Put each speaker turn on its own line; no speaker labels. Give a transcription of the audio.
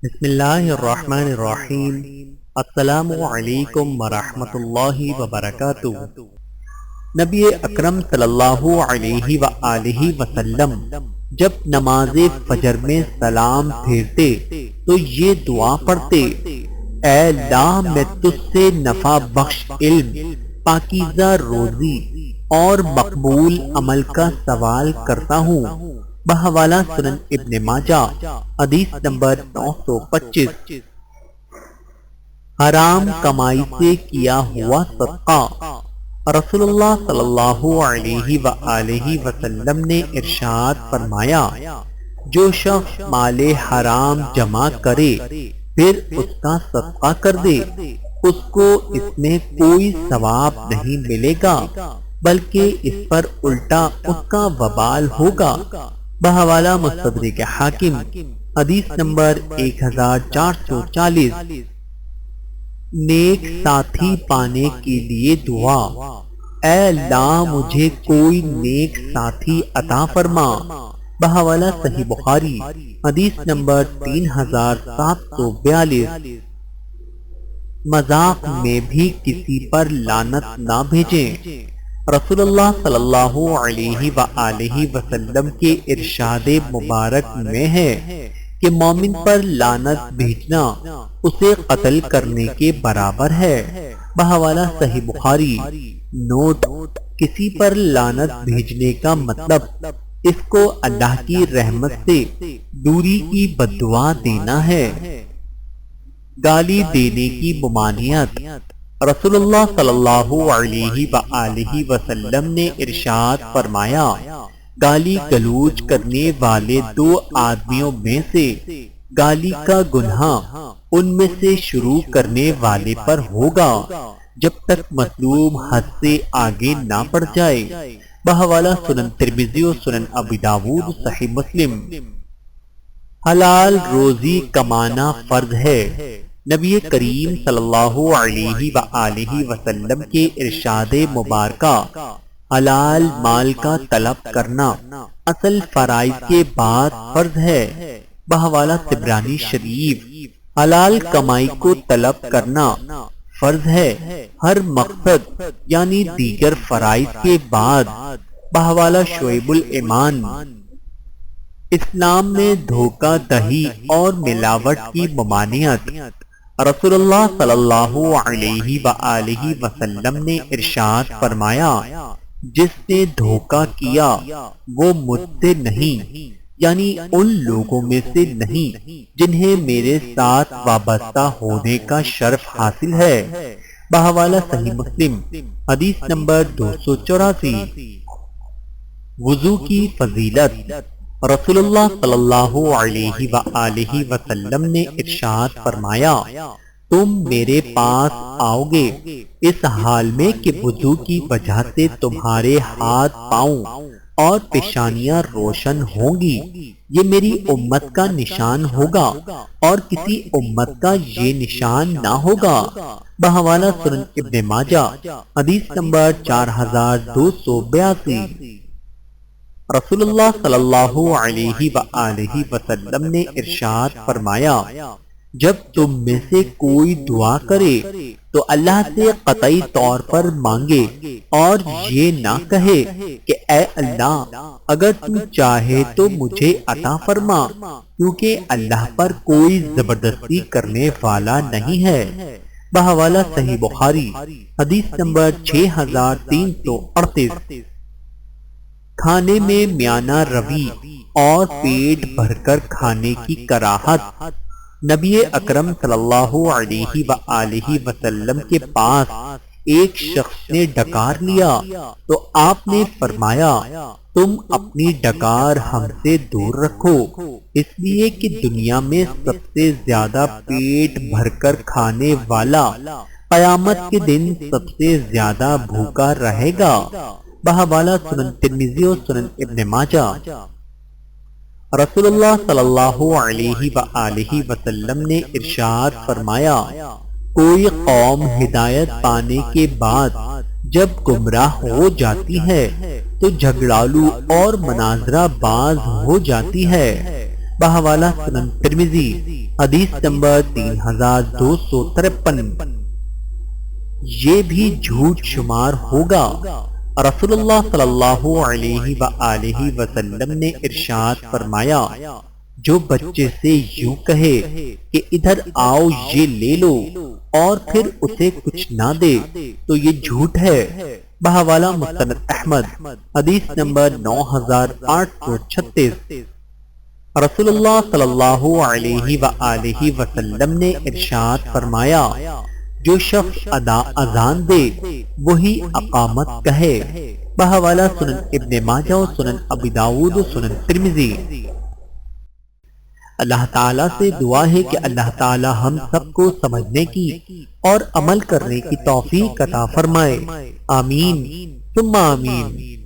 بسم اللہ الرحمن الرحیم۔ السلام علیکم ورحمۃ اللہ وبرکاتہ۔ نبی اکرم صلی اللہ علیہ وآلہ وسلم جب نماز فجر میں سلام پھیرتے تو یہ دعا پڑھتے: اے اللہ، میں تجھ سے نفع بخش علم، پاکیزہ روزی اور مقبول عمل کا سوال کرتا ہوں۔ بحوالہ سنن ابن ماجہ، حدیث نمبر 925۔ حرام کمائی سے کیا ہوا صدقہ۔ رسول اللہ صلی اللہ علیہ وآلہ وسلم نے ارشاد فرمایا: جو شخص مال حرام جمع کرے پھر اس کا صدقہ کر دے، اس کو اس میں کوئی ثواب نہیں ملے گا بلکہ اس پر الٹا اس کا وبال ہوگا۔ بحوالہ مستدرک حاکم، حدیث نمبر 1440۔ نیک ساتھی پانے کے لیے دعا: اے اللہ، مجھے کوئی نیک ساتھی عطا فرما۔ بحوالہ صحیح بخاری، حدیث نمبر 3742۔ مذاق میں بھی کسی پر لعنت نہ بھیجیں۔ رسول اللہ صلی اللہ علیہ وآلہ وسلم کے ارشاد مبارک میں ہے کہ مومن پر لعنت بھیجنا اسے قتل کرنے کے برابر ہے۔ بحوالہ صحیح بخاری۔ نوٹ: کسی پر لعنت بھیجنے کا مطلب اس کو اللہ کی رحمت سے دوری کی بد دعا دینا ہے۔ گالی دینے کی ممانعت۔ رسول اللہ صلی اللہ علیہ وآلہ وسلم نے ارشاد فرمایا: گالی گلوچ کرنے والے دو آدمیوں میں سے گالی کا گناہ ان میں سے شروع کرنے والے پر ہوگا جب تک مظلوم حد سے آگے نہ بڑھ جائے۔ بحوالہ سنن ترمذی و سنن ابی داؤد، صحیح مسلم۔ حلال روزی کمانا فرض ہے۔ نبی کریم صلی اللہ علیہ وآلہ وسلم کے ارشاد مبارکہ حلال مال کا طلب کرنا اصل فرائض کے بعد فرض ہے۔ بحوالہ طبرانی شریف۔ حلال کمائی کو طلب کرنا فرض ہے ہر مقصد یعنی دیگر فرائض کے بعد۔ بحوالہ شعیب الایمان۔ اسلام میں دھوکہ دہی اور ملاوٹ کی ممانعت۔ رسول اللہ صلی اللہ علیہ وآلہ وسلم نے ارشاد فرمایا: جس نے دھوکہ کیا وہ مجھ سے نہیں، یعنی ان لوگوں میں سے نہیں جنہیں میرے ساتھ وابستہ ہونے کا شرف حاصل ہے۔ بحوالہ صحیح مسلم، حدیث نمبر 284۔ وضو کی فضیلت۔ رسول اللہ صلی اللہ علیہ وآلہ وسلم نے ارشاد فرمایا: تم میرے پاس آؤ گے اس حال میں کہ وضو کی وجہ سے تمہارے ہاتھ، پاؤں اور پیشانیاں روشن ہوں گی۔ یہ میری امت کا نشان ہوگا اور کسی امت کا یہ نشان نہ ہوگا۔ بحوالہ سنن ابن ماجہ، حدیث نمبر 4282۔ رسول اللہ صلی اللہ علیہ وآلہ وسلم نے ارشاد فرمایا: جب تم میں سے کوئی دعا کرے تو اللہ سے قطعی طور پر مانگے اور یہ نہ کہے کہ اے اللہ، اگر تو چاہے تو مجھے عطا فرما، کیونکہ اللہ پر کوئی زبردستی کرنے والا نہیں ہے۔ بحوالہ صحیح بخاری، حدیث نمبر 6338۔ کھانے میں میانہ روی اور پیٹ بھر کر کھانے کی کراہت۔ نبی اکرم صلی اللہ علیہ وآلہ وسلم کے پاس ایک شخص نے ڈکار لیا تو آپ نے فرمایا: تم اپنی ڈکار ہم سے دور رکھو، اس لیے کہ دنیا میں سب سے زیادہ پیٹ بھر کر کھانے والا قیامت کے دن سب سے زیادہ بھوکا رہے گا۔ بحوالہ سنن ترمذی و سنن ابن ماجہ۔ رسول اللہ صلی اللہ علیہ وآلہ وسلم نے ارشاد فرمایا: کوئی قوم ہدایت پانے کے بعد جب گمراہ ہو جاتی ہے تو جھگڑالو اور مناظرہ باز ہو جاتی ہے۔ بحوالہ سنن ترمذی، حدیث نمبر 3253، یہ بھی جھوٹ شمار ہوگا۔ رسول اللہ صلی اللہ علیہ وآلہ وسلم نے ارشاد فرمایا، جو بچے سے یوں کہے کہ ادھر آؤ یہ لے لو اور پھر اسے کچھ نہ دے تو یہ جھوٹ ہے۔ بحوالہ مستند احمد، حدیث نمبر 9836۔ رسول اللہ صلی اللہ علیہ وآلہ وسلم نے ارشاد فرمایا، جو شخص اذان دے وہی اقامت کہے۔ بحوالہ سنن ابن ماجہ و سنن ابی داؤد و سنن ترمذی۔ اللہ تعالیٰ سے دعا ہے کہ اللہ تعالیٰ ہم سب کو سمجھنے کی اور عمل کرنے کی توفیق عطا فرمائے۔ آمین ثم آمین۔